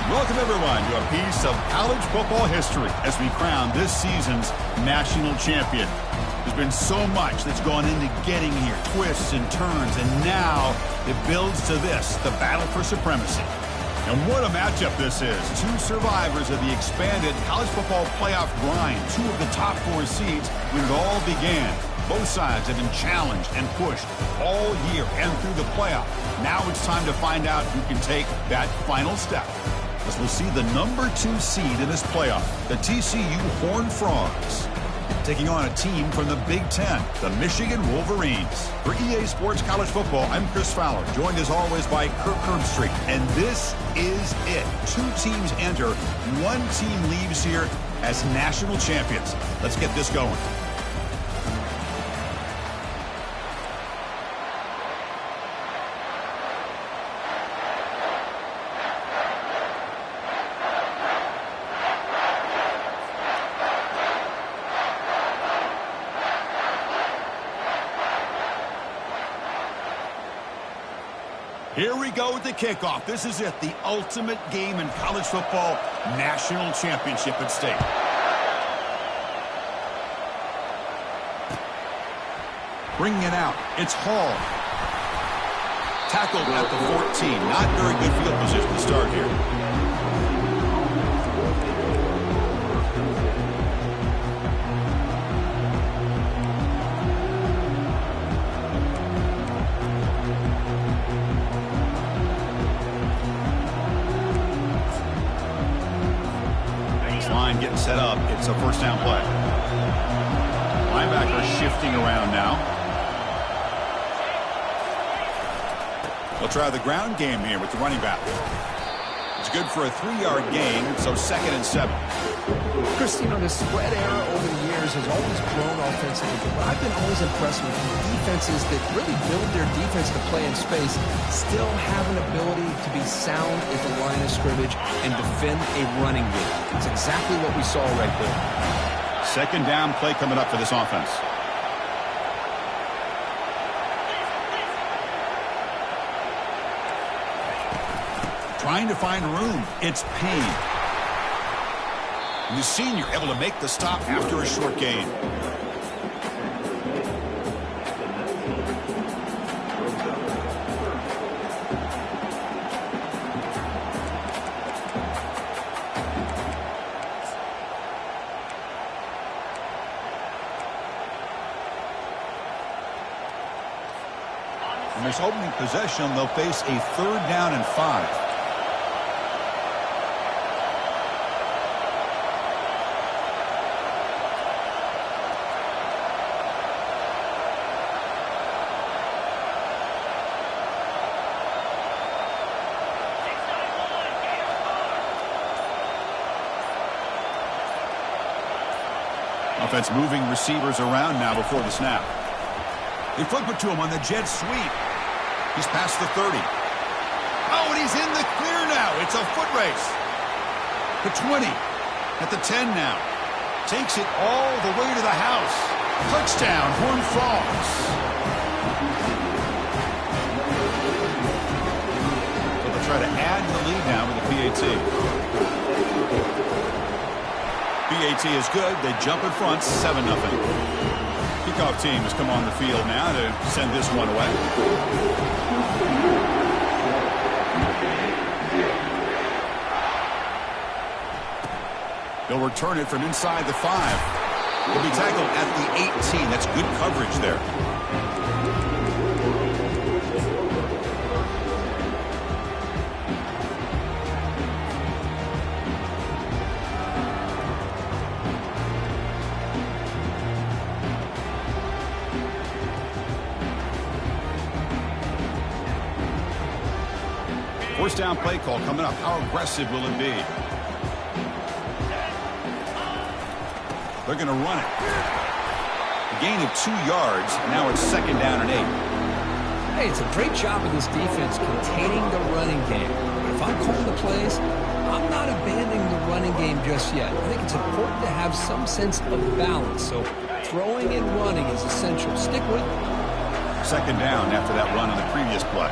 Welcome, everyone, to a piece of college football history as we crown this season's national champion. There's been so much that's gone into getting here, twists and turns, and now it builds to this, the battle for supremacy. And what a matchup this is. Two survivors of the expanded college football playoff grind, two of the top four seeds when it all began. Both sides have been challenged and pushed all year and through the playoff. Now it's time to find out who can take that final step, as we'll see the number 2 seed in this playoff, the TCU Horned Frogs, taking on a team from the Big Ten, the Michigan Wolverines. For EA Sports College Football, I'm Chris Fowler, joined as always by Kirk Herbstreit. And this is it. 2 teams enter, 1 team leaves here as national champions. Let's get this going. Here we go with the kickoff. This is it, the ultimate game in college football, national championship at stake. Bringing it out, it's Hall. Tackled at the 14. Not very good field position to start here. Line getting set up. It's a first down play. Linebacker shifting around now. They'll try the ground game here with the running back. It's good for a 3-yard gain, so 2nd and 7. Chris, you know, the spread era over the years has always grown offensively, but I've been always impressed with defenses that really build their defense to play in space, still have an ability to be sound at the line of scrimmage and defend a running game. It's exactly what we saw right there. 2nd down play coming up for this offense. Trying to find room. It's Payne. The senior able to make the stop after a short gain. In this opening possession, they'll face a 3rd down and 5. Offense moving receivers around now before the snap. They flip it to him on the jet sweep. He's past the 30. Oh, and he's in the clear now. It's a foot race. The 20. At the 10 now. Takes it all the way to the house. Touchdown, Horned Frogs. So they'll try to add the lead now with the PAT. PAT is good. They jump in front, 7-0. Kickoff team has come on the field now to send this one away. They'll return it from inside the 5. He'll be tackled at the 18. That's good coverage there. First down play call coming up. How aggressive will it be? They're going to run it. A gain of 2 yards. Now it's 2nd down and 8. Hey, it's a great job of this defense containing the running game. But if I'm calling the plays, I'm not abandoning the running game just yet. I think it's important to have some sense of balance. So throwing and running is essential. Stick with it. 2nd down after that run on the previous play.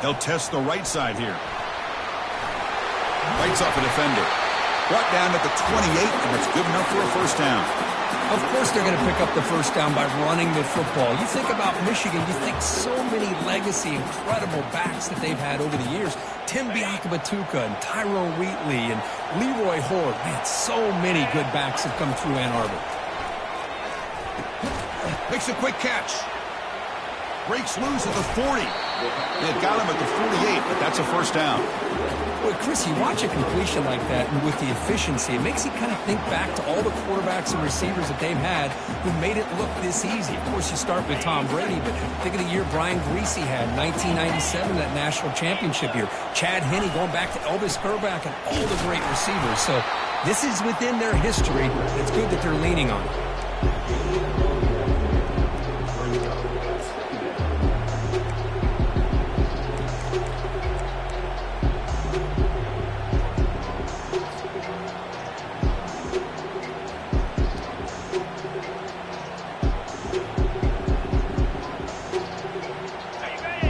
They'll test the right side here. Fights off a defender. Brought down at the 28, and that's good enough for a first down. Of course they're going to pick up the first down by running the football. You think about Michigan, you think so many legacy, incredible backs that they've had over the years. Tim Biakabatuka and Tyrone Wheatley and Leroy Horde. Man, so many good backs have come through Ann Arbor. Makes a quick catch. Breaks loose at the 40. They've got him at the 48, but that's a first down. Boy, Chris, you watch a completion like that, and with the efficiency, it makes you kind of think back to all the quarterbacks and receivers that they've had who made it look this easy. Of course, you start with Tom Brady, but think of the year Brian Greasy had, 1997, that national championship year. Chad Henne going back to Elvis Grbac and all the great receivers. So this is within their history. It's good that they're leaning on it.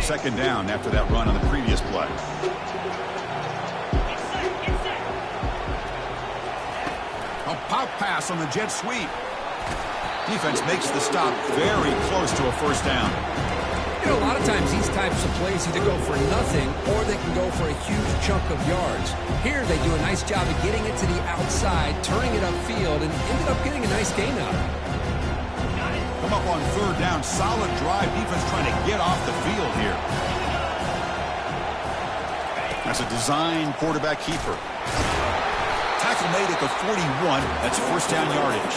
Second down after that run on the previous play. A pop pass on the jet sweep. Defense makes the stop very close to a first down. You know, a lot of times these types of plays either go for nothing or they can go for a huge chunk of yards. Here they do a nice job of getting it to the outside, turning it upfield, and ended up getting a nice gain out of it. Come up on third down. Solid drive. Defense trying to get off the field here. That's a design quarterback keeper. Tackle made at the 41. That's first down yardage.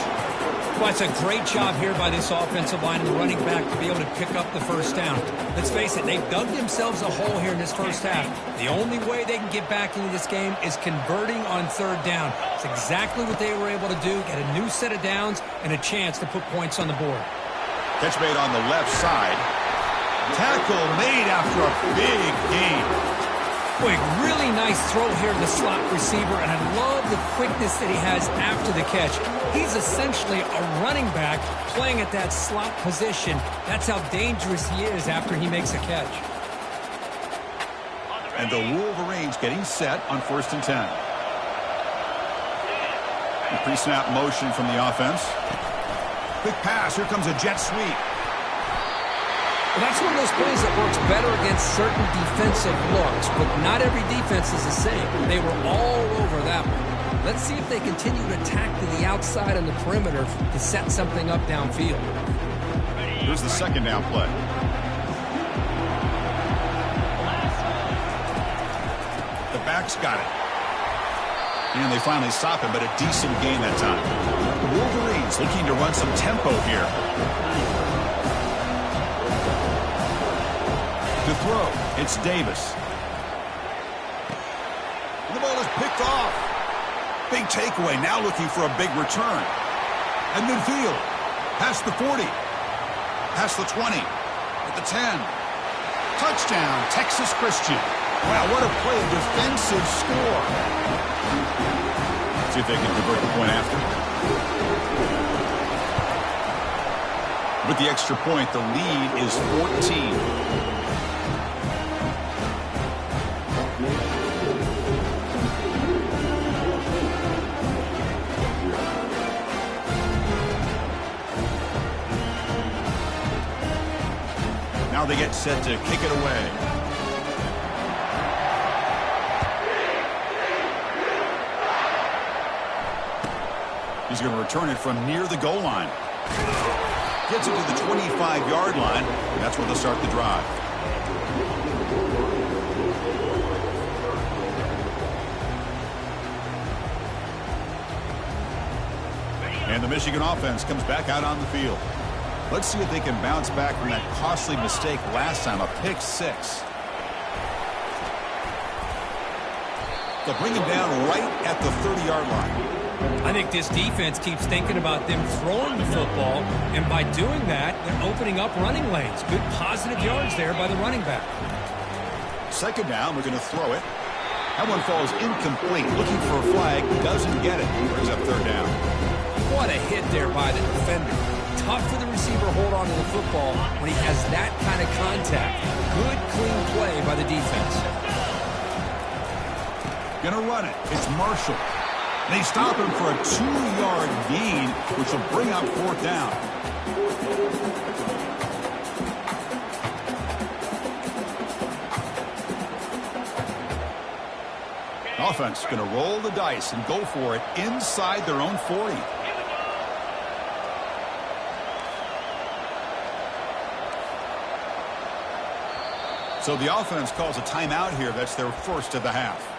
Well, it's a great job here by this offensive line and the running back to be able to pick up the first down. Let's face it, they've dug themselves a hole here in this first half. The only way they can get back into this game is converting on third down. It's exactly what they were able to do, get a new set of downs and a chance to put points on the board. Catch made on the left side. Tackle made after a big gain. Boy, really nice throw here to the slot receiver, and I love the quickness that he has after the catch. He's essentially a running back playing at that slot position. That's how dangerous he is after he makes a catch. And the Wolverines getting set on 1st and 10. Pre-snap motion from the offense. Quick pass. Here comes a jet sweep. Well, that's one of those plays that works better against certain defensive looks, but not every defense is the same. They were all over that one. Let's see if they continue to attack to the outside on the perimeter to set something up downfield. Here's the second down play. The back's got it. And they finally stop him, but a decent gain that time. The Wolverines looking to run some tempo here. To throw, it's Davis. The ball is picked off. Big takeaway, now looking for a big return. At midfield, past the 40, past the 20, at the 10. Touchdown, Texas Christian. Wow, what a play, defensive score. See if they can convert the point after. With the extra point, the lead is 14. Now they get set to kick it away. He's going to return it from near the goal line. Gets it to the 25-yard line. And that's where they'll start the drive. And the Michigan offense comes back out on the field. Let's see if they can bounce back from that costly mistake last time, a pick six. They'll bring him down right at the 30-yard line. I think this defense keeps thinking about them throwing the football, and by doing that, they're opening up running lanes. Good positive yards there by the running back. Second down, we're going to throw it. That one falls incomplete. Looking for a flag, doesn't get it. Brings up third down. What a hit there by the defender. Tough for the receiver to hold on to the football when he has that kind of contact. Good, clean play by the defense. Gonna run it. It's Marshall. They stop him for a 2-yard gain, which will bring up 4th down. Offense going to roll the dice and go for it inside their own 40. So the offense calls a timeout here. That's their first of the half.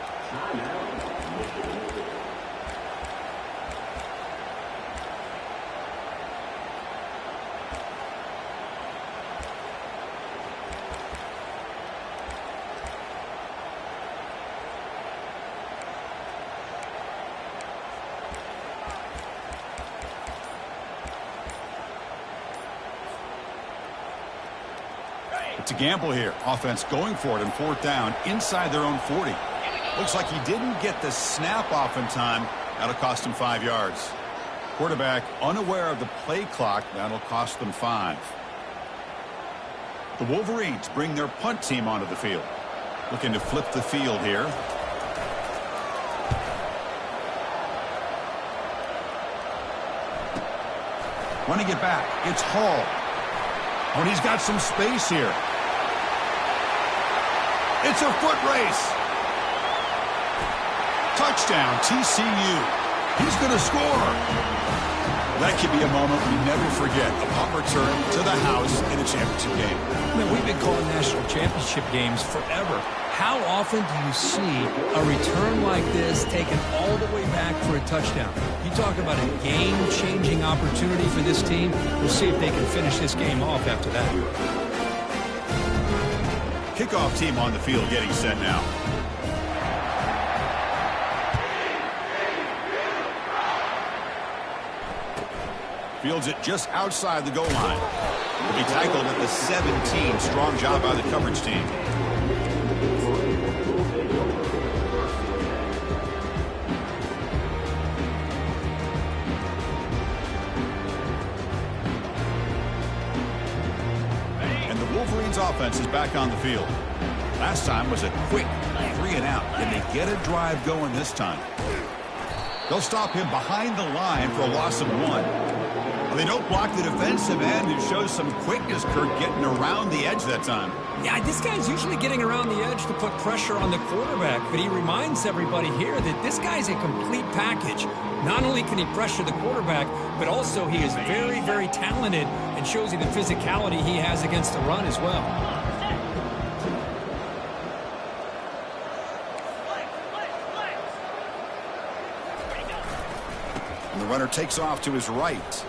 It's a gamble here. Offense going for it in 4th down inside their own 40. Looks like he didn't get the snap off in time. That'll cost him 5 yards. Quarterback unaware of the play clock. That'll cost them 5. The Wolverines bring their punt team onto the field. Looking to flip the field here. Running it back. It's Hall. Oh, and he's got some space here. It's a foot race. Touchdown, TCU. He's going to score. That could be a moment we never forget. A punt return to the house in a championship game. Man, we've been calling national championship games forever. How often do you see a return like this taken all the way back for a touchdown? You talk about a game-changing opportunity for this team. We'll see if they can finish this game off after that. Kickoff team on the field getting set now. Fields it just outside the goal line. Will be tackled at the 17. Strong job by the coverage team. And the Wolverines offense is back on the field. Last time was a quick 3 and out. Can they get a drive going this time? They'll stop him behind the line for a loss of 1. Well, they don't block the defensive end, who shows some quickness, Kurt, getting around the edge that time. Yeah, this guy's usually getting around the edge to put pressure on the quarterback, but he reminds everybody here that this guy's a complete package. Not only can he pressure the quarterback, but also he is very, very talented and shows you the physicality he has against the run as well. And the runner takes off to his right.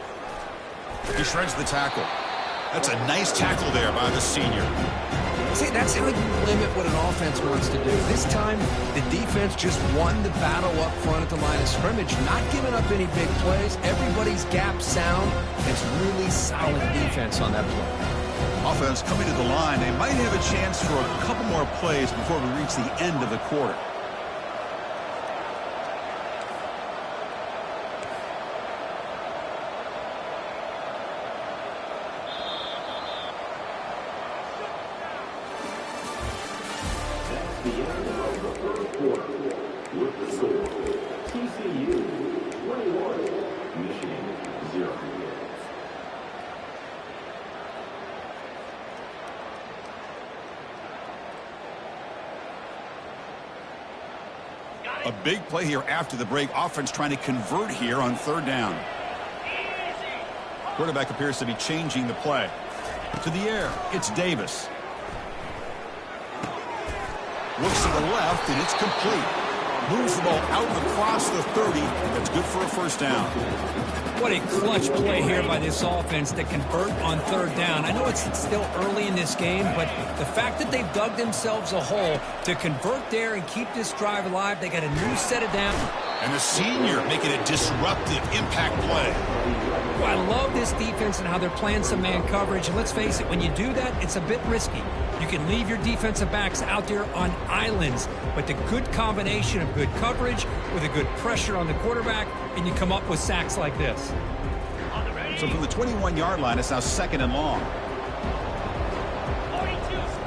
He shreds the tackle. That's a nice tackle there by the senior. See, that's how you limit what an offense wants to do. This time, the defense just won the battle up front at the line of scrimmage, not giving up any big plays. Everybody's gap sound. It's really solid defense on that play. Offense coming to the line. They might have a chance for a couple more plays before we reach the end of the quarter. The end of the first quarter with the score TCU 21, Michigan 0. A big play here after the break. Offense trying to convert here on 3rd down. Quarterback appears to be changing the play. To the air, it's Davis. Looks to the left, and it's complete. Moves the ball out across the 30. That's good for a 1st down. What a clutch play here by this offense to convert on 3rd down. I know it's still early in this game, but the fact that they've dug themselves a hole to convert there and keep this drive alive, they got a new set of down. And the senior making a disruptive impact play. Well, I love this defense and how they're playing some man coverage. And let's face it, when you do that, it's a bit risky. You can leave your defensive backs out there on islands, but the good combination of good coverage with a good pressure on the quarterback, and you come up with sacks like this. So from the 21-yard line, it's now 2nd and long.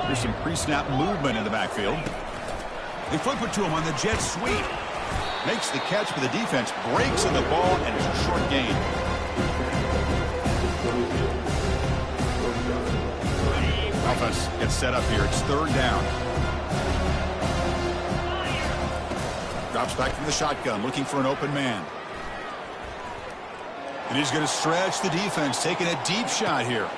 There's some pre-snap movement in the backfield. They flip it to him on the jet sweep. Makes the catch, but the defense breaks in the ball, and it's a short gain. Offense gets set up here. It's third down. Drops back from the shotgun, looking for an open man. And he's going to stretch the defense, taking a deep shot here.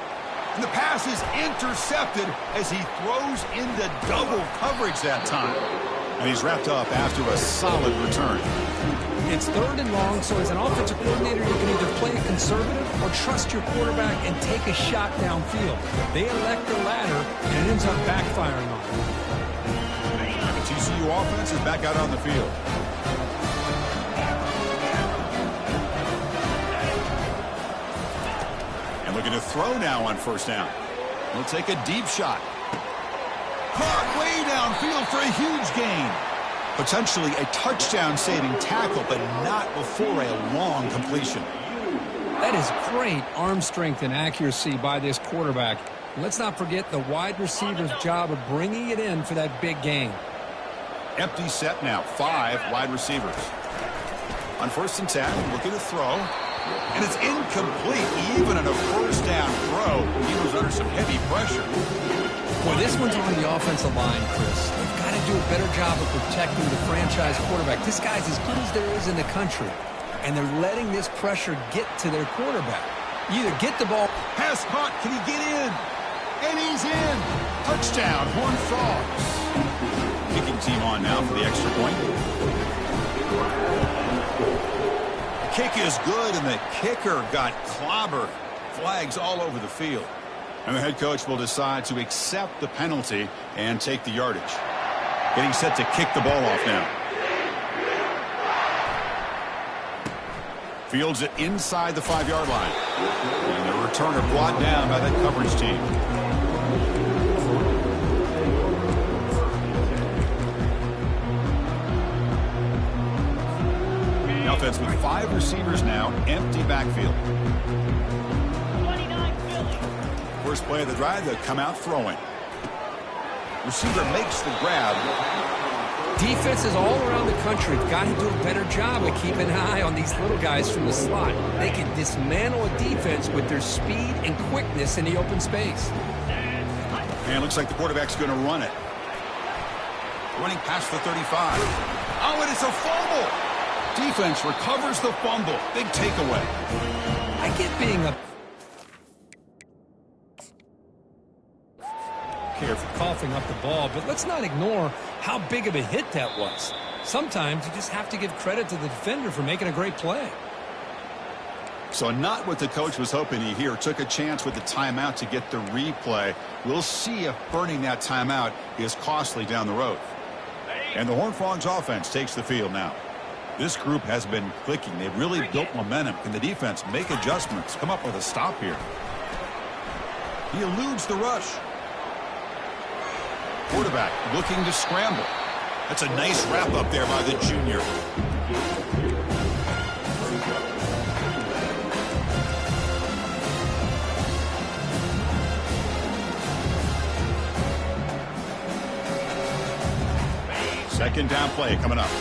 And the pass is intercepted as he throws into double coverage that time. And he's wrapped up after a solid return. It's third and long, so as an offensive coordinator, you can either play it conservative or trust your quarterback and take a shot downfield. They elect the latter, and it ends up backfiring on them. The TCU offense is back out on the field. And looking to throw now on first down. He'll take a deep shot. Caught way downfield for a huge gain. Potentially a touchdown-saving tackle, but not before a long completion. That is great arm strength and accuracy by this quarterback. And let's not forget the wide receiver's job of bringing it in for that big gain. Empty set now, 5 wide receivers. On first and 10, looking to throw. And it's incomplete, even on a first down throw. He was under some heavy pressure. Boy, this one's on the offensive line, Chris. They've got to do a better job of protecting the franchise quarterback. This guy's as good as there is in the country, and they're letting this pressure get to their quarterback. You either get the ball. Pass caught. Can he get in? And he's in. Touchdown, Horned Frogs. Kicking team on now for the extra point. The kick is good, and the kicker got clobbered. Flags all over the field. And the head coach will decide to accept the penalty and take the yardage. Getting set to kick the ball off now. Fields it inside the 5-yard line. And the returner brought down by that coverage team. The offense with 5 receivers now, empty backfield. First play of the drive, they'll come out throwing. Receiver makes the grab. Defenses all around the country have got to do a better job of keeping an eye on these little guys from the slot. They can dismantle a defense with their speed and quickness in the open space. And it looks like the quarterback's going to run it. Running past the 35. Oh, and it's a fumble. Defense recovers the fumble. Big takeaway. I get being a here for coughing up the ball, but let's not ignore how big of a hit that was. Sometimes you just have to give credit to the defender for making a great play. So not what the coach was hoping he here. Took a chance with the timeout to get the replay. We'll see if burning that timeout is costly down the road. And the Horned Frogs offense takes the field now. This group has been clicking. They've really built momentum. Can the defense make adjustments? Come up with a stop here. He eludes the rush. Quarterback looking to scramble. That's a nice wrap up there by the junior. Second down play coming up.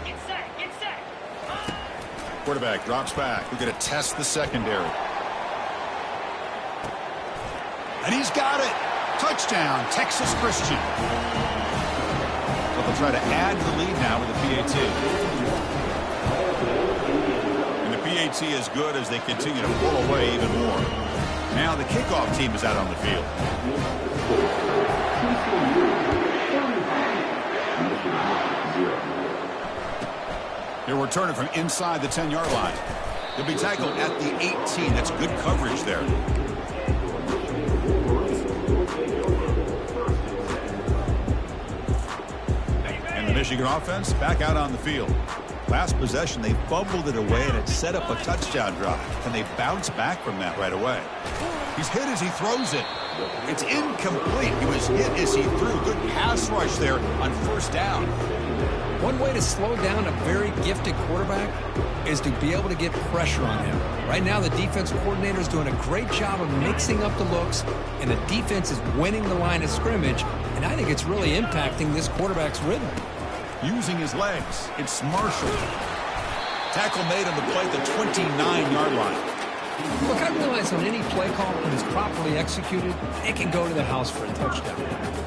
Get set. Quarterback drops back. We're going to test the secondary. And he's got it. Touchdown, Texas Christian. So they'll try to add the lead now with the PAT. And the PAT is good as they continue to pull away even more. Now the kickoff team is out on the field. They'll return it from inside the 10-yard line. He'll be tackled at the 18. That's good coverage there. Michigan offense back out on the field. Last possession, they fumbled it away, and it set up a touchdown drive. And they bounce back from that right away. He's hit as he throws it. It's incomplete. He was hit as he threw. Good pass rush there on first down. One way to slow down a very gifted quarterback is to be able to get pressure on him. Right now, the defense coordinator is doing a great job of mixing up the looks, and the defense is winning the line of scrimmage, and I think it's really impacting this quarterback's rhythm. Using his legs, it's Marshall. Tackle made on the play at the 29-yard line. Look, I realize on any play call, when it's properly executed, it can go to the house for a touchdown.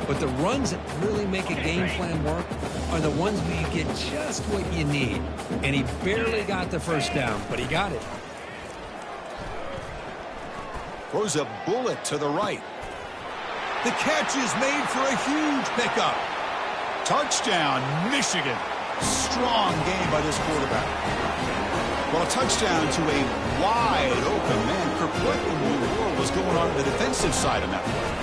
But the runs that really make a game plan work are the ones where you get just what you need. And he barely got the first down, but he got it. Throws a bullet to the right. The catch is made for a huge pickup. Touchdown, Michigan. Strong game by this quarterback. Well, a touchdown to a wide-open man. Kirk, what in the world was going on the defensive side of that play?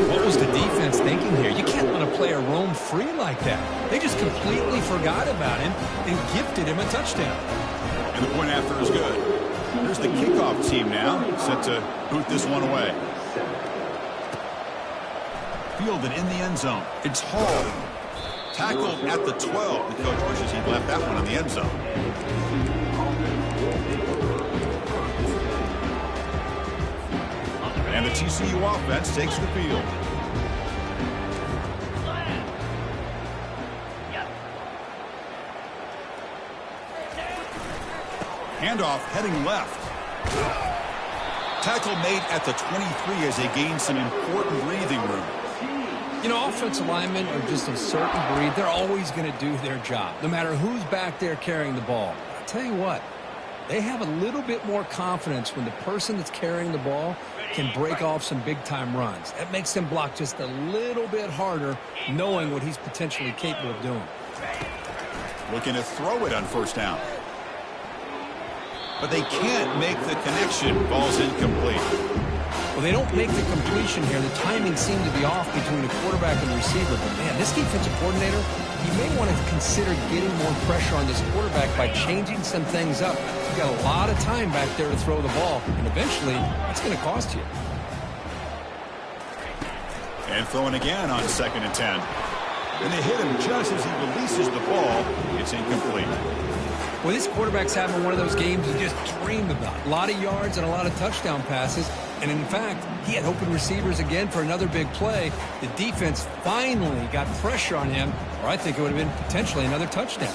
What was the defense thinking here? You can't let a player roam free like that. They just completely forgot about him and gifted him a touchdown. And the point after is good. Here's the kickoff team now, set to boot this one away. Fielded in the end zone. It's Hall. Tackled at the 12. The coach wishes he'd left that one in the end zone. And the TCU offense takes the field. Handoff heading left. Tackle made at the 23 as they gain some important breathing room. You know, offensive linemen are just a certain breed. They're always going to do their job, no matter who's back there carrying the ball. I'll tell you what, they have a little bit more confidence when the person that's carrying the ball can break off some big-time runs. That makes them block just a little bit harder, knowing what he's potentially capable of doing. Looking to throw it on first down. But they can't make the connection. Ball's incomplete. Well, they don't make the completion here. The timing seemed to be off between the quarterback and the receiver. But, man, this defensive coordinator, he may want to consider getting more pressure on this quarterback by changing some things up. He's got a lot of time back there to throw the ball, and eventually that's going to cost you. And throwing again on 2nd and 10. And they hit him just as he releases the ball. It's incomplete. Well, this quarterback's having one of those games you just dream about. A lot of yards and a lot of touchdown passes. And, in fact, he had open receivers again for another big play. The defense finally got pressure on him, or I think it would have been potentially another touchdown.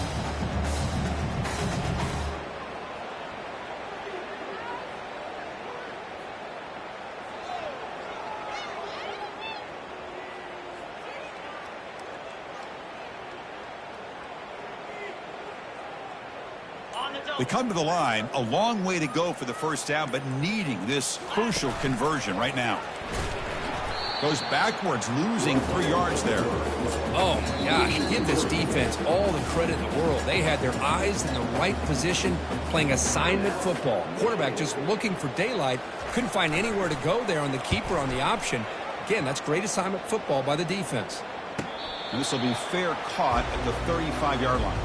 They come to the line, a long way to go for the first down, but needing this crucial conversion right now. Goes backwards, losing 3 yards there. Oh, my gosh. Give this defense all the credit in the world. They had their eyes in the right position, playing assignment football. Quarterback just looking for daylight. Couldn't find anywhere to go there on the keeper on the option. Again, that's great assignment football by the defense. And this will be fair caught at the 35-yard line.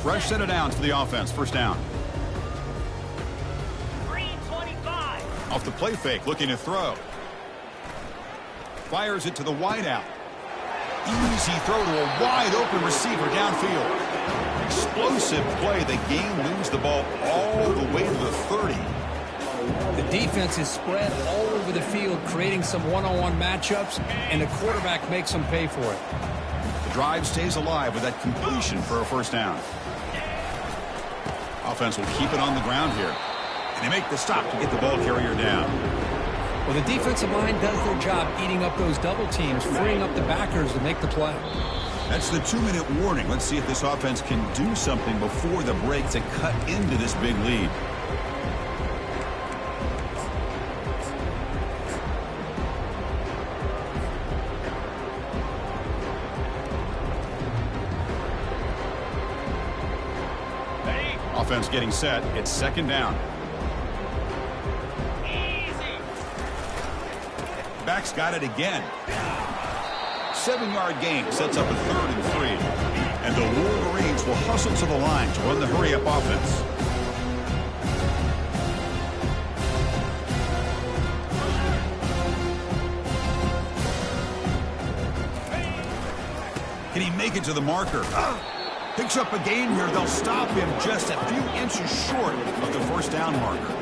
Fresh set of downs for the offense. First down. Green 25. Off the play fake, looking to throw. Fires it to the wideout. Easy throw to a wide-open receiver downfield. Explosive play. The game lose the ball all the way to the 30. The defense is spread all over the field, creating some one-on-one matchups, and the quarterback makes them pay for it. The drive stays alive with that completion for a first down. Offense will keep it on the ground here. And they make the stop to get the ball carrier down. Well, the defensive line does their job eating up those double teams, freeing up the backers to make the play. That's the 2-minute warning. Let's see if this offense can do something before the break to cut into this big lead. Offense getting set. It's 2nd down. Easy. Back's got it again. 7-yard gain sets up a 3rd and 3. And the Wolverines will hustle to the line to run the hurry-up offense. Can he make it to the marker? Picks up a gain here. They'll stop him just a few inches short of the first down marker.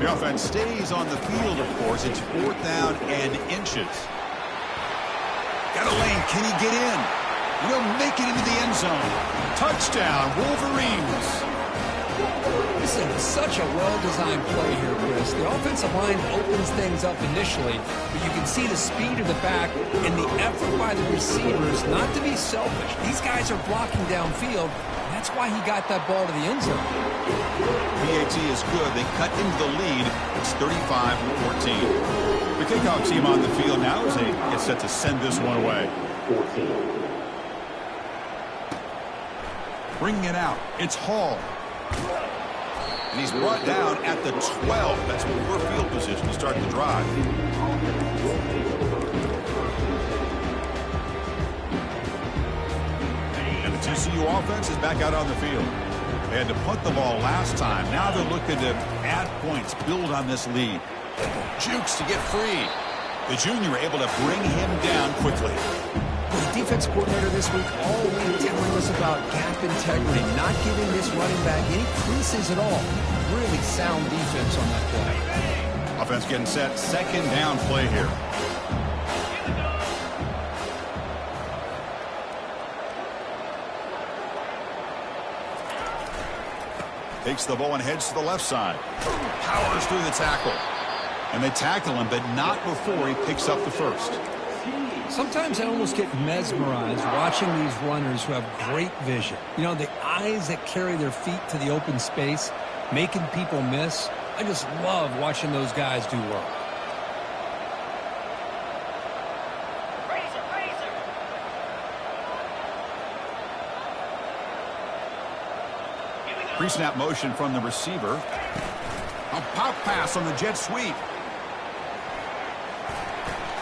The offense stays on the field, of course. It's 4th down and inches. Got a lane. Can he get in? Will make it into the end zone. Touchdown, Wolverines. This is such a well-designed play here, Chris. The offensive line opens things up initially, but you can see the speed of the back and the effort by the receivers not to be selfish. These guys are blocking downfield. That's why he got that ball to the end zone. PAT is good. They cut into the lead. It's 35-14. The kickoff team on the field now as they get set to send this one away. 14. Bringing it out. It's Hall. And he's brought down at the 12. That's poor field position to start the drive. And the TCU offense is back out on the field. They had to punt the ball last time. Now they're looking to add points, build on this lead. Jukes to get free. The junior able to bring him down quickly. The defense coordinator this week all week telling us about gap integrity, not giving this running back any creases at all. Really sound defense on that play. Offense getting set. 2nd down play here. Takes the ball and heads to the left side. Powers through the tackle. And they tackle him, but not before he picks up the first. Sometimes I almost get mesmerized watching these runners who have great vision. You know, the eyes that carry their feet to the open space, making people miss. I just love watching those guys do work. Pre-snap motion from the receiver. A pop pass on the jet sweep.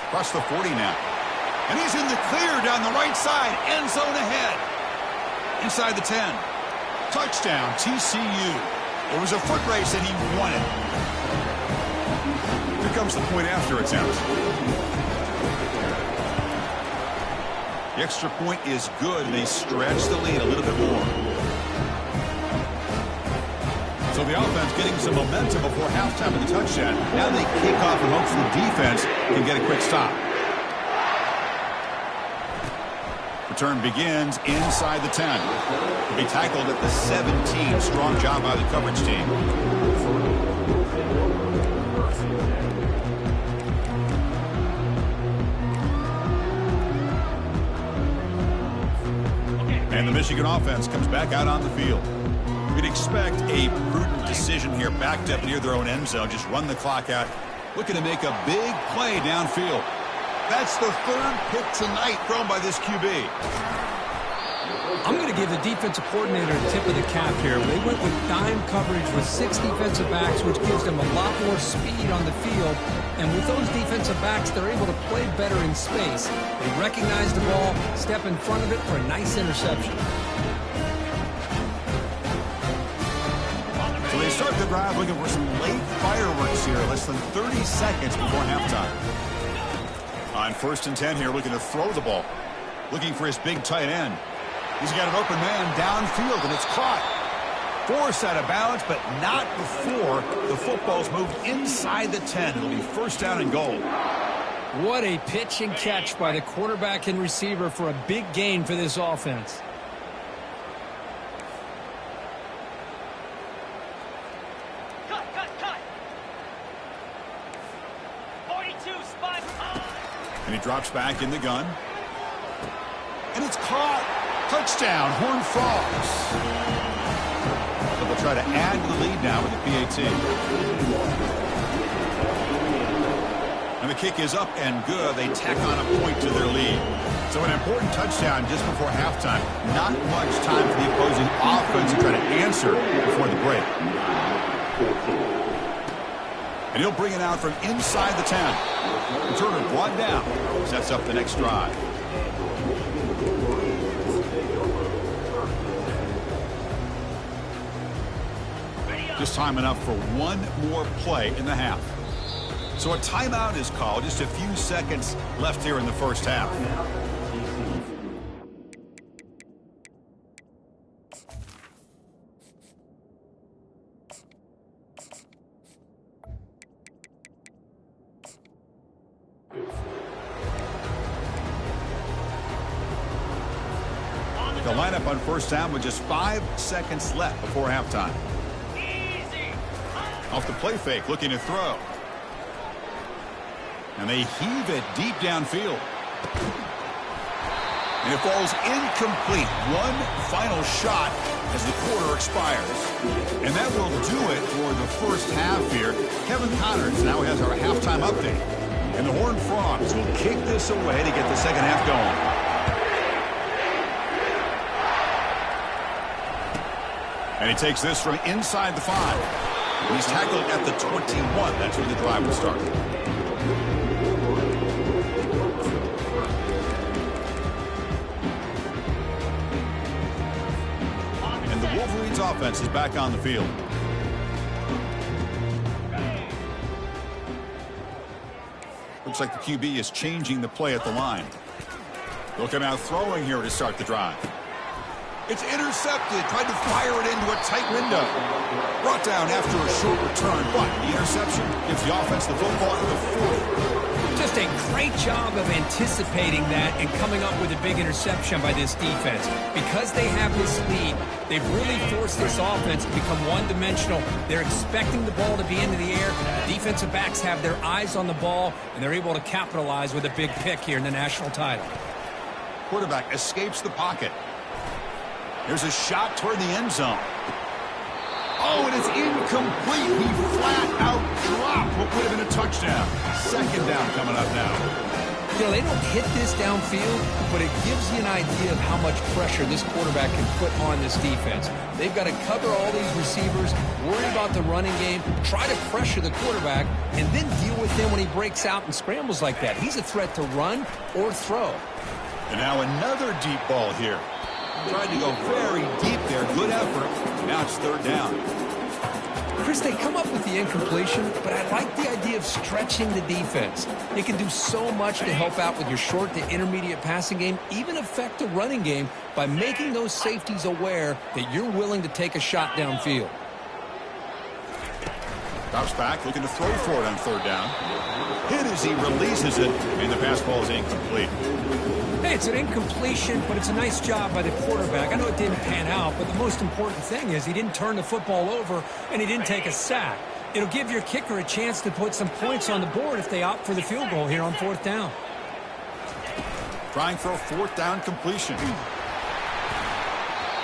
Across the 40 now. And he's in the clear down the right side. End zone ahead. Inside the 10. Touchdown, TCU. It was a foot race and he won it. Here comes the point after attempt. The extra point is good. They stretch the lead a little bit more. So the offense getting some momentum before halftime of the touchdown. Now they kick off and hopes the defense can get a quick stop. Return begins inside the 10. Will be tackled at the 17. Strong job by the coverage team. And the Michigan offense comes back out on the field. We'd expect a prudent decision here, backed up near their own end zone. Just run the clock out. Looking to make a big play downfield. That's the 3rd pick tonight thrown by this QB. I'm going to give the defensive coordinator a tip of the cap here. They went with dime coverage with 6 defensive backs, which gives them a lot more speed on the field. And with those defensive backs, they're able to play better in space. They recognize the ball, step in front of it for a nice interception. So they start the drive looking for some late fireworks here, less than 30 seconds before halftime. On 1st and 10 here, looking to throw the ball. Looking for his big tight end. He's got an open man downfield, and it's caught. Forced out of bounds, but not before the football's moved inside the 10. It'll be 1st down and goal. What a pitch and catch by the quarterback and receiver for a big gain for this offense. Cut. 42, spot on. And he drops back in the gun. And it's caught. Touchdown, Horned Frogs. So they'll try to add to the lead now with the PAT. And the kick is up and good. They tack on a point to their lead. So an important touchdown just before halftime. Not much time for the opposing offense to try to answer before the break. And he'll bring it out from inside the 10. Returner brought down. Sets up the next drive. Just time enough for one more play in the half. So a timeout is called. Just a few seconds left here in the first half. They'll line up on first down with just 5 seconds left before halftime. Easy. Off the play fake, looking to throw. And they heave it deep downfield. And it falls incomplete. One final shot as the quarter expires. And that will do it for the first half here. Kevin Connors now has our halftime update. And the Horned Frogs will kick this away to get the second half going. And he takes this from inside the 5. He's tackled at the 21. That's where the drive will start. And the Wolverines offense is back on the field. Looks like the QB is changing the play at the line. Looking out throwing here to start the drive. It's intercepted. Tried to fire it into a tight window. Brought down after a short return, but the interception gives the offense the football at the 40. Just a great job of anticipating that and coming up with a big interception by this defense. Because they have this lead, they've really forced this offense to become one-dimensional. They're expecting the ball to be into the air. The defensive backs have their eyes on the ball, and they're able to capitalize with a big pick here in the national title. Quarterback escapes the pocket. There's a shot toward the end zone. Oh, it is incomplete. He flat out dropped what would have been a touchdown. Second down coming up now. You know, they don't hit this downfield, but it gives you an idea of how much pressure this quarterback can put on this defense. They've got to cover all these receivers, worry about the running game, try to pressure the quarterback, and then deal with him when he breaks out and scrambles like that. He's a threat to run or throw. And now another deep ball here. Tried to go very deep there. Good effort. Now it's third down. Chris, they come up with the incompletion, but I like the idea of stretching the defense. They can do so much to help out with your short to intermediate passing game, even affect the running game by making those safeties aware that you're willing to take a shot downfield. Drops back, looking to throw for it on third down. Hit as he releases it, and the pass ball is incomplete. Hey, it's an incompletion, but it's a nice job by the quarterback. I know it didn't pan out, but the most important thing is he didn't turn the football over, and he didn't take a sack. It'll give your kicker a chance to put some points on the board if they opt for the field goal here on fourth down. Trying for a fourth down completion.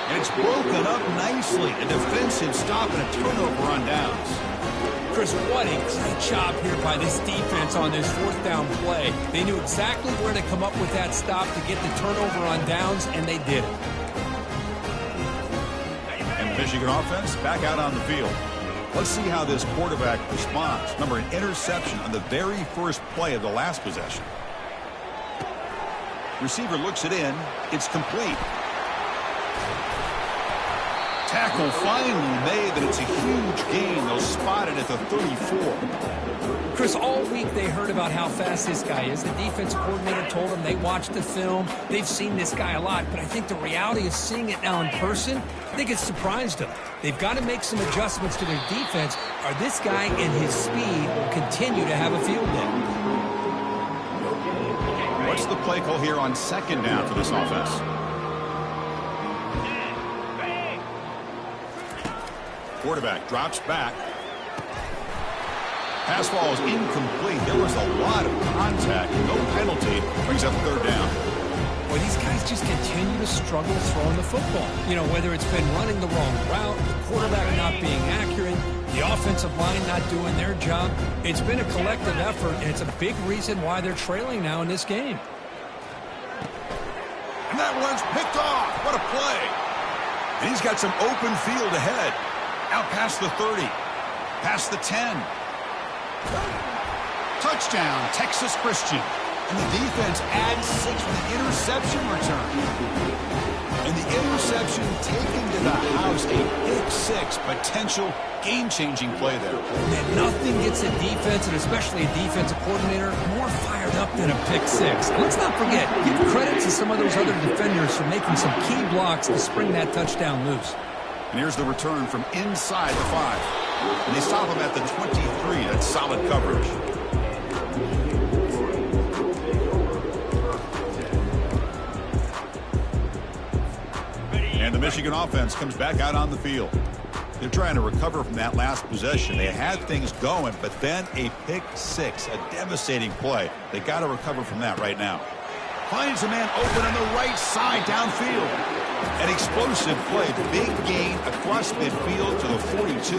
And it's broken up nicely. A defensive stop and a turnover on downs. Chris, what a great job here by this defense on this fourth down play. They knew exactly where to come up with that stop to get the turnover on downs, and they did it. And the Michigan offense back out on the field. Let's see how this quarterback responds. Remember, an interception on the very first play of the last possession. Receiver looks it in. It's complete. Tackle finally made, but it's a huge gain. They'll spot it at the 34. Chris, all week they heard about how fast this guy is. The defense coordinator told them they watched the film. They've seen this guy a lot, but I think the reality of seeing it now in person, I think it's surprised them. They've got to make some adjustments to their defense, or this guy and his speed will continue to have a field day. What's the play call here on second down for this offense? Quarterback drops back. Pass ball is incomplete. There was a lot of contact. No penalty. Brings up third down. Boy, these guys just continue to struggle throwing the football. You know, whether it's been running the wrong route, the quarterback not being accurate, the offensive line not doing their job. It's been a collective effort, and it's a big reason why they're trailing now in this game. And that one's picked off. What a play. And he's got some open field ahead. Out past the 30. Past the 10. Touchdown, Texas Christian. And the defense adds 6 with the interception return. And the interception taken to the house. A pick 6 potential game-changing play there. And nothing gets a defense, and especially a defensive coordinator, more fired up than a pick 6. And let's not forget, give credit to some of those other defenders for making some key blocks to spring that touchdown loose. And here's the return from inside the 5. And they stop him at the 23. That's solid coverage. Michigan offense comes back out on the field. They're trying to recover from that last possession. They had things going, but then a pick six, a devastating play. They got to recover from that right now. Finds a man open on the right side downfield. An explosive play, big gain across midfield to the 42.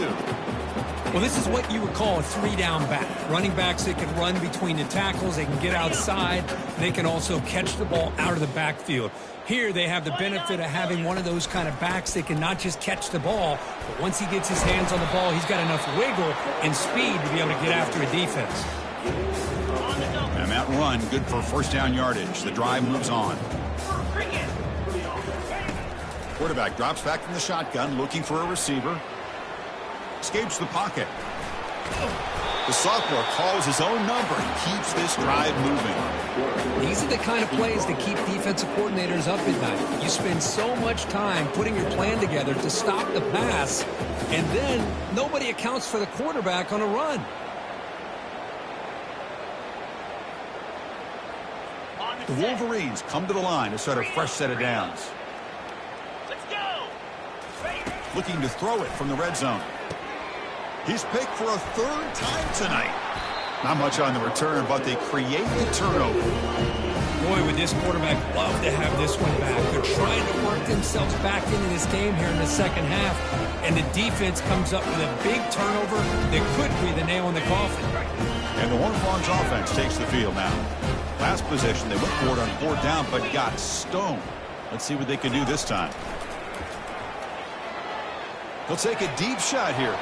Well, this is what you would call a three-down back. Running backs that can run between the tackles, they can get outside, they can also catch the ball out of the backfield. Here they have the benefit of having one of those kind of backs that can not just catch the ball, but once he gets his hands on the ball, he's got enough wiggle and speed to be able to get after a defense. And that run, good for first down yardage. The drive moves on. Quarterback drops back from the shotgun, looking for a receiver. Escapes the pocket. The sophomore calls his own number and keeps this drive moving. These are the kind of plays that keep defensive coordinators up at night. You spend so much time putting your plan together to stop the pass, and then nobody accounts for the quarterback on a run. The Wolverines come to the line to start a fresh set of downs. Let's go. Looking to throw it from the red zone. He's picked for a third time tonight. Not much on the return, but they create the turnover. Boy, would this quarterback love to have this one back. They're trying to work themselves back into this game here in the second half, and the defense comes up with a big turnover that could be the nail in the coffin. And the Horned Frogs offense takes the field now. Last possession, they went for it on fourth down, but got stoned. Let's see what they can do this time. They'll take a deep shot here.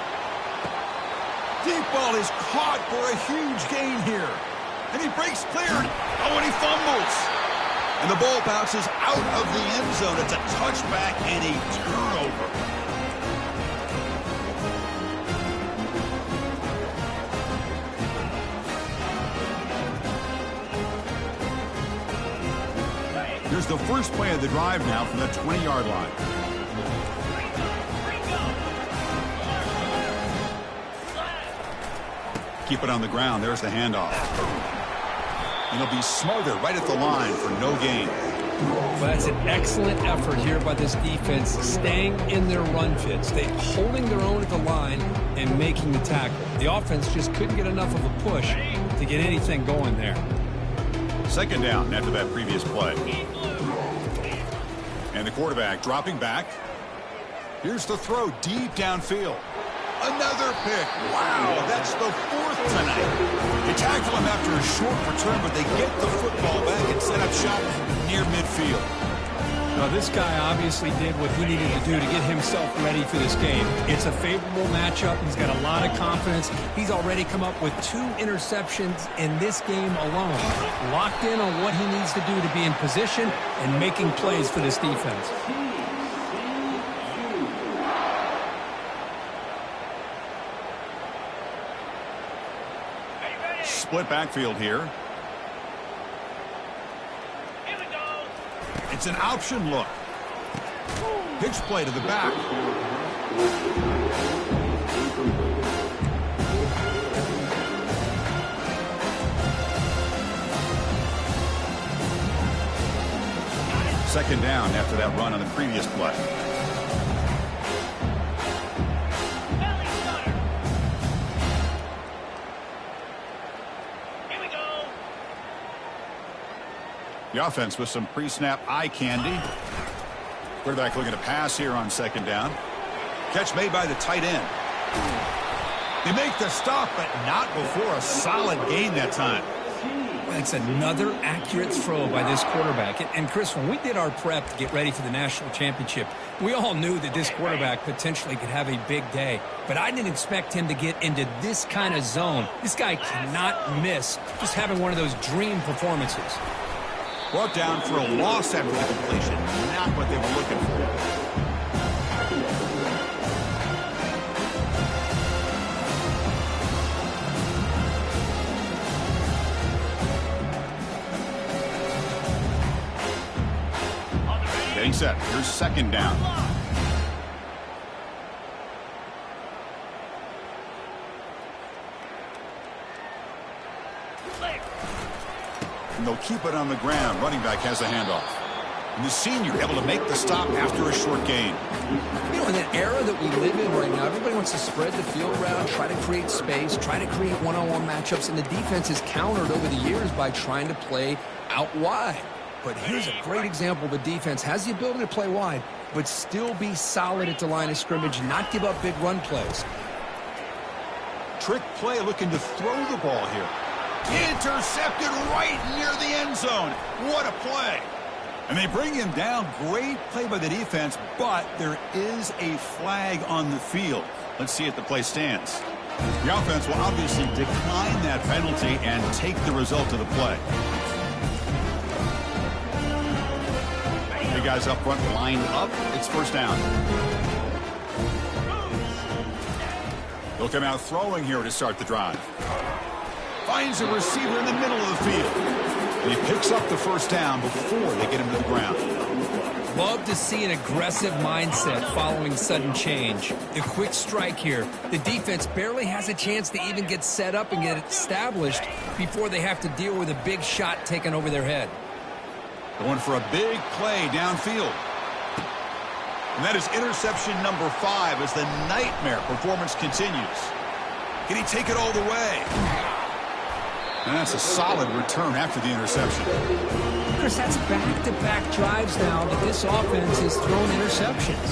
Deep ball is caught for a huge gain here. And he breaks clear. Oh, and he fumbles. And the ball bounces out of the end zone. It's a touchback and a turnover. Here's the first play of the drive now from the 20-yard line. Keep it on the ground. There's the handoff. And he'll be smothered right at the line for no gain. Well, that's an excellent effort here by this defense, staying in their run fits. They're holding their own at the line and making the tackle. The offense just couldn't get enough of a push to get anything going there. Second down after that previous play. And the quarterback dropping back. Here's the throw deep downfield. Another pick. Wow, that's the fourth tonight. They tackle him after a short return, but they get the football back and set up shop near midfield. Now, this guy obviously did what he needed to do to get himself ready for this game. It's a favorable matchup. He's got a lot of confidence. He's already come up with 2 interceptions in this game alone. Locked in on what he needs to do to be in position and making plays for this defense. Split backfield here. Here we go. It's an option look. Pitch play to the back. Second down after that run on the previous play. Belly starter. Here we go. The offense with some pre-snap eye candy. Quarterback looking to pass here on second down. Catch made by the tight end. They make the stop, but not before a solid gain that time. That's another accurate throw by this quarterback. And Chris, when we did our prep to get ready for the national championship, we all knew that this quarterback potentially could have a big day. But I didn't expect him to get into this kind of zone. This guy cannot miss just having one of those dream performances. Brought down for a loss after the completion. Not what they were looking for. Getting set. Here's second down. And they'll keep it on the ground. Running back has a handoff. And the senior able to make the stop after a short gain. You know, in the era that we live in right now, everybody wants to spread the field around, try to create space, try to create one-on-one matchups, and the defense has countered over the years by trying to play out wide. But here's a great example. The defense has the ability to play wide, but still be solid at the line of scrimmage, not give up big run plays. Trick play looking to throw the ball here. Intercepted right near the end zone. What a play. And they bring him down. Great play by the defense, but there is a flag on the field. Let's see if the play stands. The offense will obviously decline that penalty and take the result of the play. The guys up front lined up. It's first down. They'll come out throwing here to start the drive. Finds a receiver in the middle of the field. And he picks up the first down before they get him to the ground. Love to see an aggressive mindset following sudden change. The quick strike here. The defense barely has a chance to even get set up and get established before they have to deal with a big shot taken over their head. Going for a big play downfield. And that is interception number 5 as the nightmare performance continues. Can he take it all the way? And that's a solid return after the interception. Chris, that's back-to-back drives now that this offense has thrown interceptions.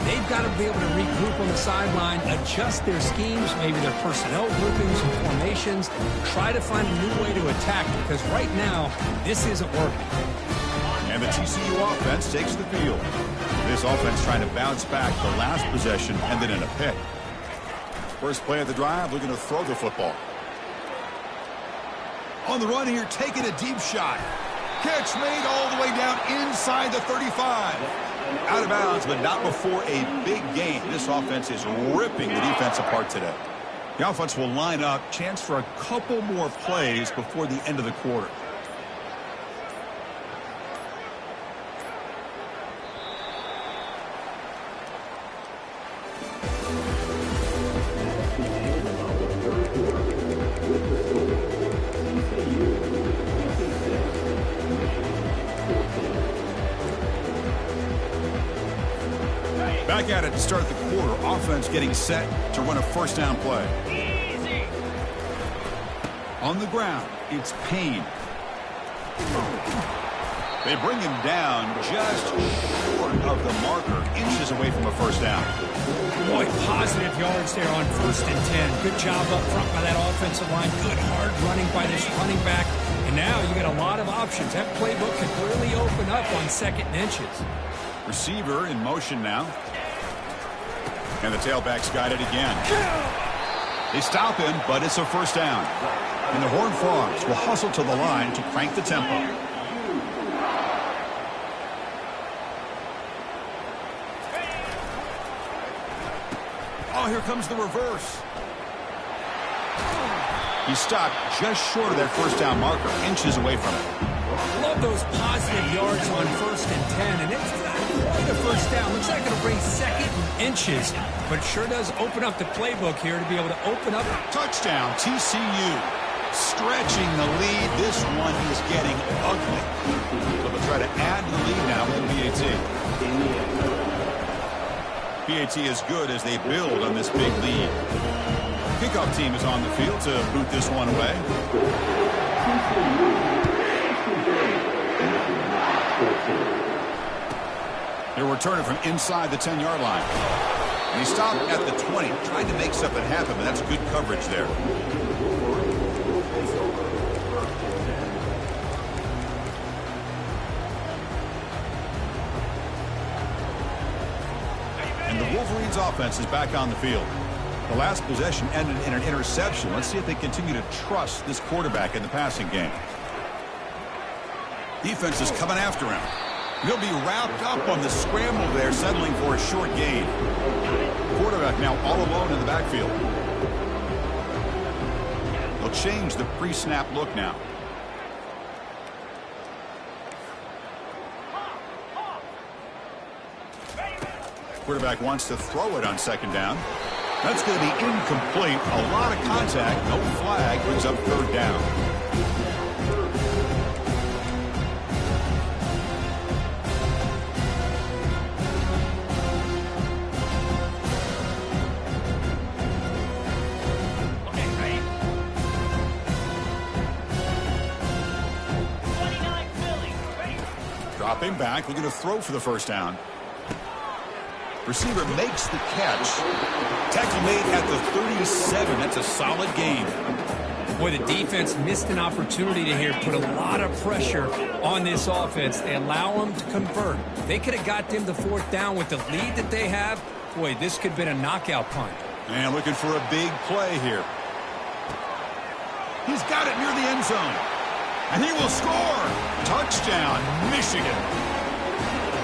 They've got to be able to regroup on the sideline, adjust their schemes, maybe their personnel groupings and formations, try to find a new way to attack because right now, this isn't working. And the TCU offense takes the field. This offense trying to bounce back the last possession ended in a pick. First play of the drive, looking to throw the football. On the run here, taking a deep shot. Catch made all the way down inside the 35. Out of bounds, but not before a big gain. This offense is ripping the defense apart today. The offense will line up. Chance for a couple more plays before the end of the quarter. Back at it to start the quarter. Offense getting set to run a first down play. Easy. On the ground, it's Payne. They bring him down just short of the marker, inches away from a first down. Boy, positive yards there on 1st and 10. Good job up front by that offensive line. Good hard running by this running back. And now you got a lot of options. That playbook could really open up on 2nd and inches. Receiver in motion now. And the tailback's got it again. They stop him, but it's a first down. And the Horned Frogs will hustle to the line to crank the tempo. Oh, here comes the reverse. He stopped just short of that first down marker, inches away from it. Love those positive yards on 1st and 10, and it's not quite a first down. Looks like it'll bring 2nd and inches, but it sure does open up the playbook here to be able to open up. Touchdown, TCU. Stretching the lead. This one is getting ugly. So they'll try to add the lead now with PAT. PAT is good as they build on this big lead. Kickoff team is on the field to boot this one away. They'll return it from inside the 10-yard line. And he stopped at the 20, trying to make something happen, but that's good coverage there. And the Wolverines offense is back on the field. The last possession ended in an interception. Let's see if they continue to trust this quarterback in the passing game. Defense is coming after him. He'll be wrapped up on the scramble there, settling for a short gain. Quarterback now all alone in the backfield. They'll change the pre-snap look now. Quarterback wants to throw it on 2nd down. That's going to be incomplete. A lot of contact. No flag. Brings up 3rd down. Dropping back, looking to throw for the first down. Receiver makes the catch. Tackle made at the 37. That's a solid gain. Boy, the defense missed an opportunity to here put a lot of pressure on this offense. They allow them to convert. They could have got them the fourth down with the lead that they have. Boy, this could have been a knockout punt. And looking for a big play here. He's got it near the end zone. And he will score. Touchdown, Michigan.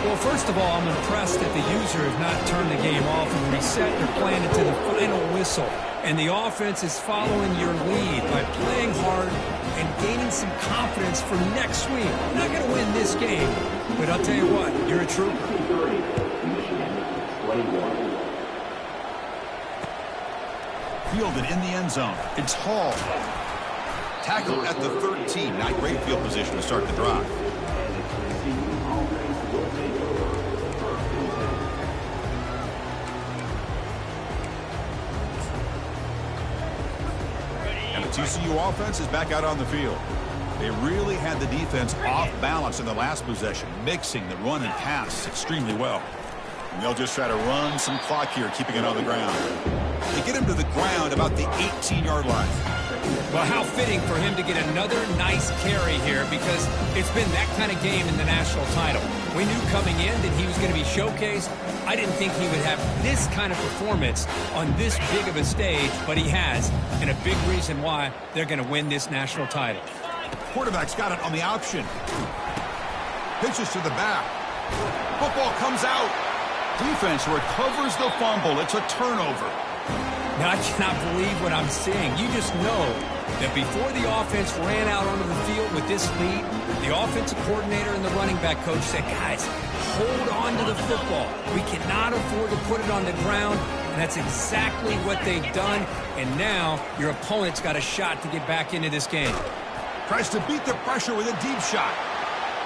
Well, first of all, I'm impressed that the user has not turned the game off and reset their plan into the final whistle. And the offense is following your lead by playing hard and gaining some confidence for next week. You're not going to win this game, but I'll tell you what, you're a trooper. Fielded in the end zone. It's Hall. Tackle at the 13. Not great field position to start the drive. And the TCU offense is back out on the field. They really had the defense off balance in the last possession, mixing the run and pass extremely well. And they'll just try to run some clock here, keeping it on the ground. They get him to the ground about the 18-yard line. Well, how fitting for him to get another nice carry here, because it's been that kind of game in the national title. We knew coming in that he was going to be showcased. I didn't think he would have this kind of performance on this big of a stage, but he has, and a big reason why they're going to win this national title. Quarterback's got it on the option. Pitches to the back. Football comes out. Defense recovers the fumble. It's a turnover. Now, I cannot believe what I'm seeing. You just know that before the offense ran out onto the field with this lead, the offensive coordinator and the running back coach said, guys, hold on to the football. We cannot afford to put it on the ground, and that's exactly what they've done. And now your opponent's got a shot to get back into this game. Tries to beat the pressure with a deep shot.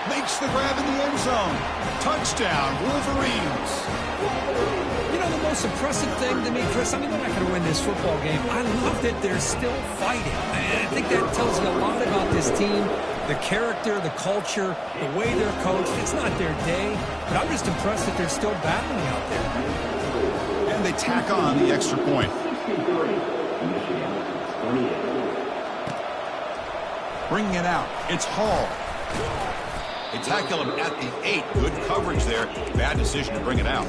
Makes the grab in the end zone. Touchdown, Wolverines. You know, the most impressive thing to me, Chris, I mean, they're not going to win this football game. I love that they're still fighting. I think that tells you a lot about this team, the character, the culture, the way they're coached. It's not their day, but I'm just impressed that they're still battling out there. And they tack on the extra point. Bringing it out. It's Hall. They tackle him at the 8. Good coverage there. Bad decision to bring it out.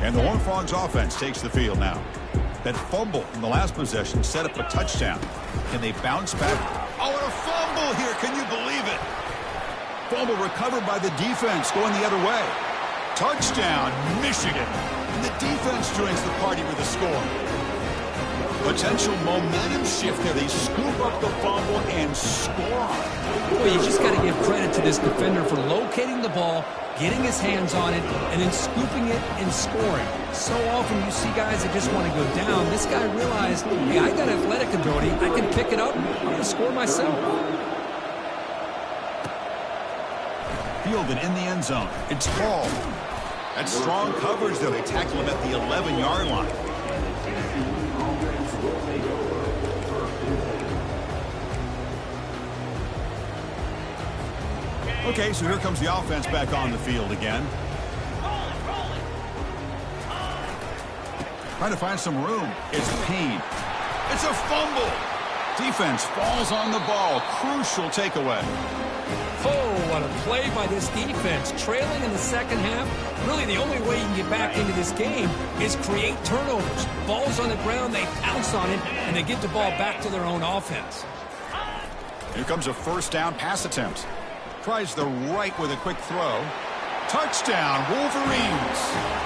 And the Horned Frogs offense takes the field now. That fumble from the last possession set up a touchdown. Can they bounce back? Oh, and a fumble here. Can you believe it? Fumble recovered by the defense going the other way. Touchdown, Michigan. And the defense joins the party with a score. Potential momentum shift there. They scoop up the fumble and score on it. Well, you just got to give credit to this defender for locating the ball, getting his hands on it, and then scooping it and scoring. So often you see guys that just want to go down. This guy realized, hey, I got athletic ability. I can pick it up. I'm going to score myself. Fielded in the end zone. It's Hall. That's strong coverage, though. They tackle him at the 11-yard line. Okay, so here comes the offense back on the field again. Trying to find some room. It's Payne. It's a fumble. Defense falls on the ball. Crucial takeaway. Oh, what a play by this defense. Trailing in the second half, really the only way you can get back into this game is create turnovers. Ball's on the ground, they pounce on it, and they get the ball back to their own offense. Here comes a first down pass attempt. Tries the right with a quick throw. Touchdown, Wolverines.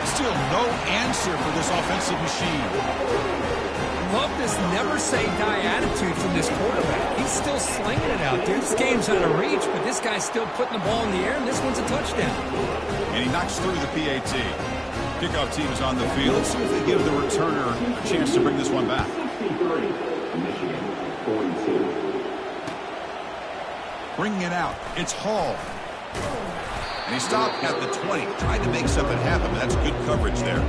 Still no answer for this offensive machine. Love this never-say-die attitude from this quarterback. He's still slinging it out there. This game's out of reach, but this guy's still putting the ball in the air, and this one's a touchdown. And he knocks through the PAT. Kickoff team is on the field. Let's see if they give the returner a chance to bring this one back. Bringing it out. It's Hall. And he stopped at the 20. Tried to make something happen, but that's good coverage there.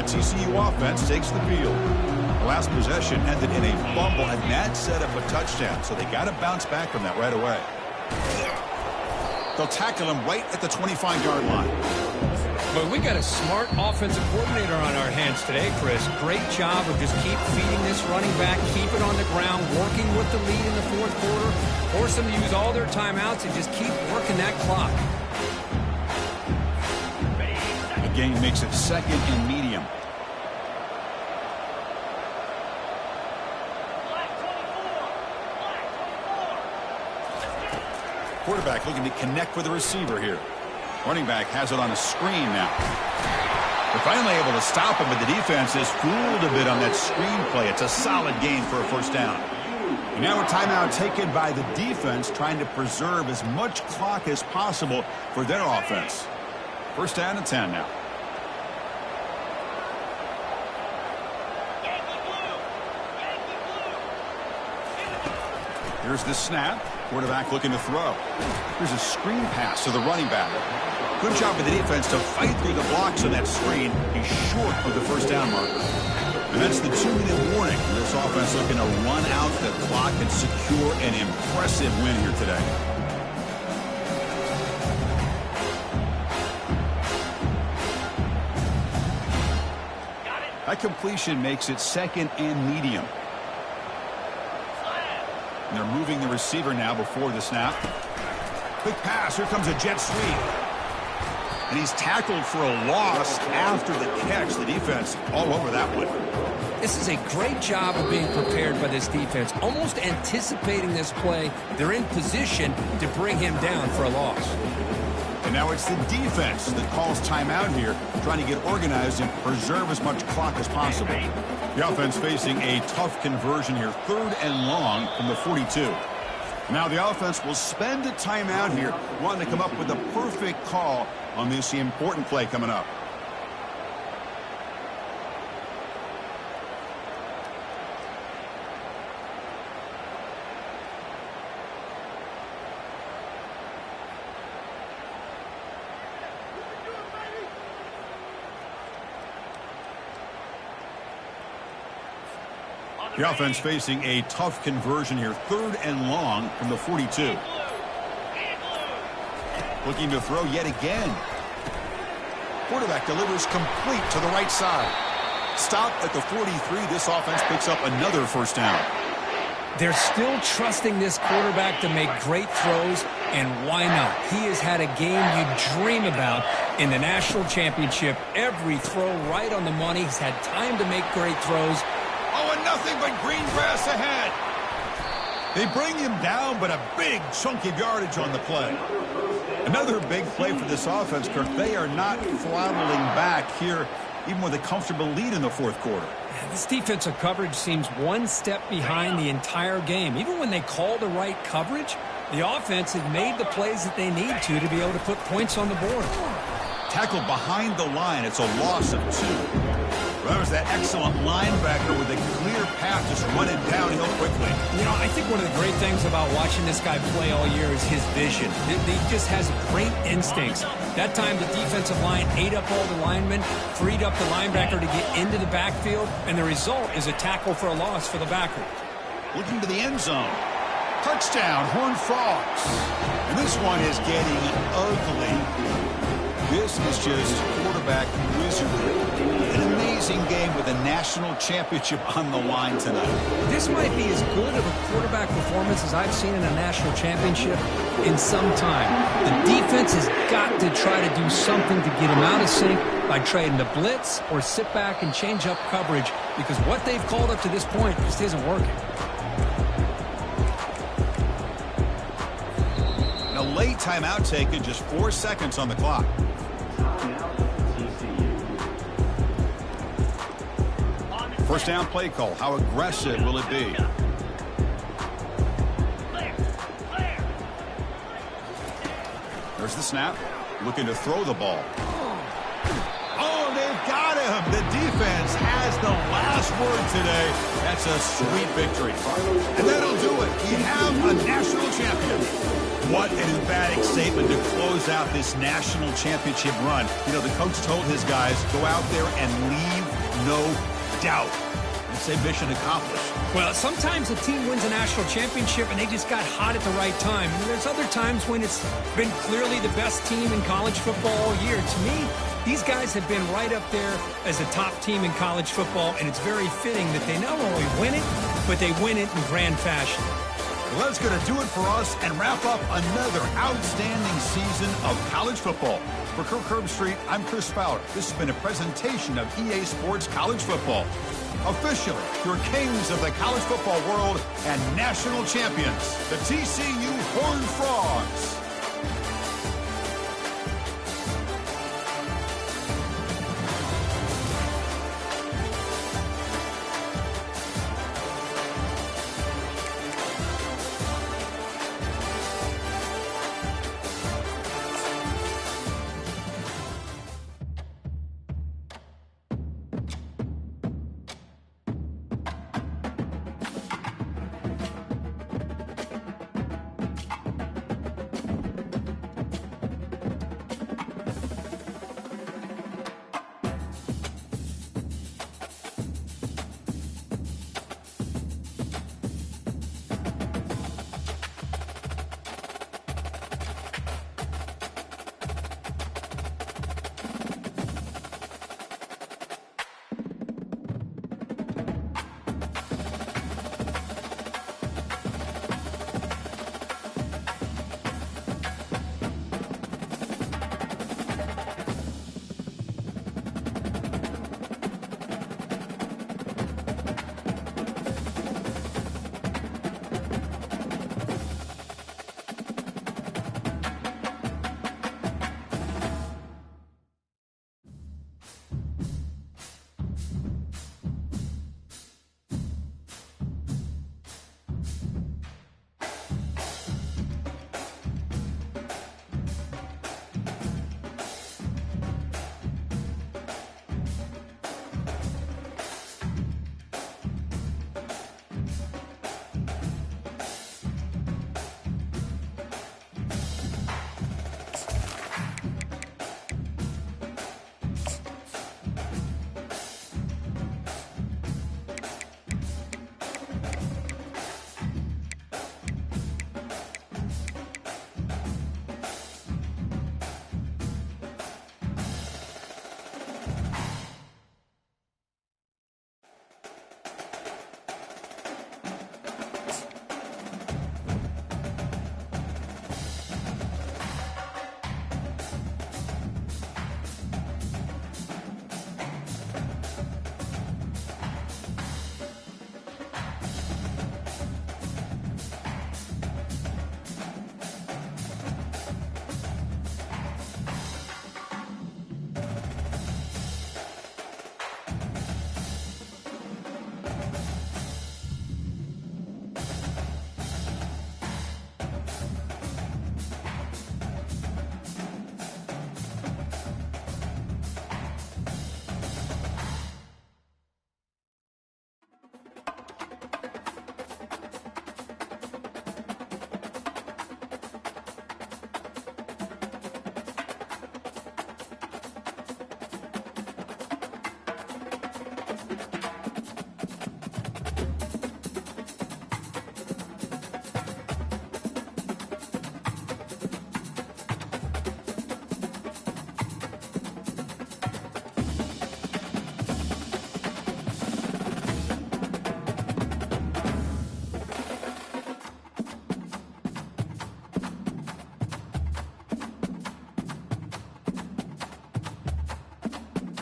the TCU offense takes the field. The last possession ended in a fumble, and that set up a touchdown, so they got to bounce back from that right away. They'll tackle him right at the 25-yard line. But we got a smart offensive coordinator on our hands today, Chris. Great job of just keep feeding this running back, keep it on the ground, working with the lead in the fourth quarter, force them to use all their timeouts and just keep working that clock. The game makes it second and medium. Quarterback looking to connect with the receiver here. Running back has it on a screen now. They're finally able to stop him, but the defense is fooled a bit on that screen play. It's a solid gain for a first down. And now a timeout taken by the defense, trying to preserve as much clock as possible for their offense. First down and 10 now. Here's the snap. Quarterback looking to throw. Here's a screen pass to the running back. Good job by the defense to fight through the blocks on that screen. He's short of the first down marker. And that's the 2-minute warning. This offense looking to run out the clock and secure an impressive win here today. That completion makes it second and medium. And they're moving the receiver now before the snap. Quick pass. Here comes a jet sweep. And he's tackled for a loss after the catch. The defense all over that one. This is a great job of being prepared by this defense, almost anticipating this play. They're in position to bring him down for a loss. And now it's the defense that calls timeout here, trying to get organized and preserve as much clock as possible. The offense facing a tough conversion here, 3rd and long from the 42. Now the offense will spend a timeout here, wanting to come up with a perfect call on this important play coming up. The offense facing a tough conversion here, 3rd and long from the 42. Looking to throw yet again. Quarterback delivers complete to the right side. Stop at the 43. This offense picks up another first down. They're still trusting this quarterback to make great throws, and why not? He has had a game you dream about in the national championship. Every throw right on the money. He's had time to make great throws. Oh, and nothing but green grass ahead. They bring him down, but a big chunk of yardage on the play. Another big play for this offense, Kirk. They are not throttling back here, even with a comfortable lead in the fourth quarter. This defensive coverage seems one step behind the entire game. Even when they call the right coverage, the offense has made the plays that they need to be able to put points on the board. Tackled behind the line. It's a loss of 2. That was that excellent linebacker with a clear path, just running downhill quickly. You know, I think one of the great things about watching this guy play all year is his vision. He just has great instincts. That time the defensive line ate up all the linemen, freed up the linebacker to get into the backfield, and the result is a tackle for a loss for the backer. Looking to the end zone. Touchdown, Horned Frogs. And this one is getting ugly. This is just quarterback wizardry. An amazing game with a national championship on the line tonight. This might be as good of a quarterback performance as I've seen in a national championship in some time. The defense has got to try to do something to get him out of sync by trading the blitz or sit back and change up coverage, because what they've called up to this point just isn't working. And a late timeout taken, just 4 seconds on the clock. First down play call. How aggressive will it be? There's the snap. Looking to throw the ball. Oh, they've got him. The defense has the last word today. That's a sweet victory. And that'll do it. We have a national champion. What an emphatic statement to close out this national championship run. You know, the coach told his guys, go out there and leave no doubt. And say mission accomplished. Well, sometimes a team wins a national championship and they just got hot at the right time. And there's other times when it's been clearly the best team in college football all year. To me, these guys have been right up there as a top team in college football, and it's very fitting that they not only win it, but they win it in grand fashion. Well, that's going to do it for us and wrap up another outstanding season of college football. For Kirk Herbstreit, I'm Chris Fowler. This has been a presentation of EA Sports College Football. Officially, your kings of the college football world and national champions, the TCU Horned Frogs.